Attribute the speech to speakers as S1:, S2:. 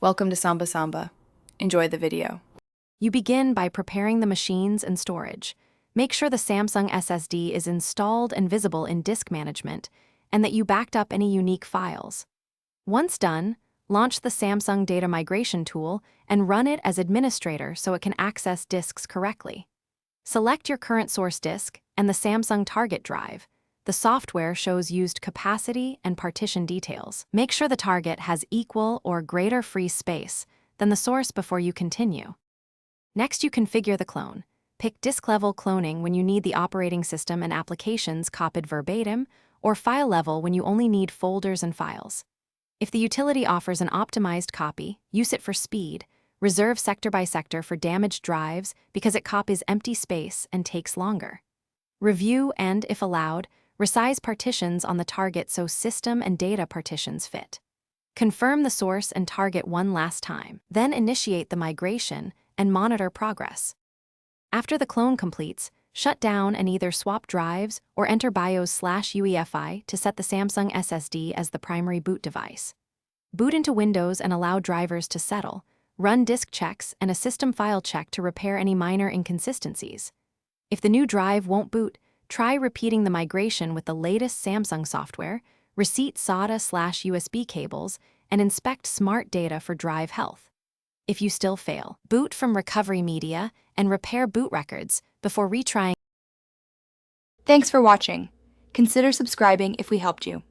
S1: Welcome to Samba Samba. Enjoy the video.
S2: You begin by preparing the machines and storage. Make sure the Samsung SSD is installed and visible in disk management, and that you backed up any unique files. Once done, launch the Samsung Data Migration tool and run it as administrator so it can access disks correctly. Select your current source disk and the Samsung target drive. The software shows used capacity and partition details. Make sure the target has equal or greater free space than the source before you continue. Next, you configure the clone. Pick disk-level cloning when you need the operating system and applications copied verbatim, or file level when you only need folders and files. If the utility offers an optimized copy, use it for speed. Reserve sector by sector for damaged drives because it copies empty space and takes longer. Review and, if allowed, resize partitions on the target so system and data partitions fit. Confirm the source and target one last time, then initiate the migration and monitor progress. After the clone completes, shut down and either swap drives or enter BIOS/UEFI to set the Samsung SSD as the primary boot device. Boot into Windows and allow drivers to settle. Run disk checks and a system file check to repair any minor inconsistencies. If the new drive won't boot, try repeating the migration with the latest Samsung software, receipt SATA/USB cables, and inspect smart data for drive health. If you still fail, boot from recovery media and repair boot records before retrying.
S3: Thanks for watching. Consider subscribing if we helped you.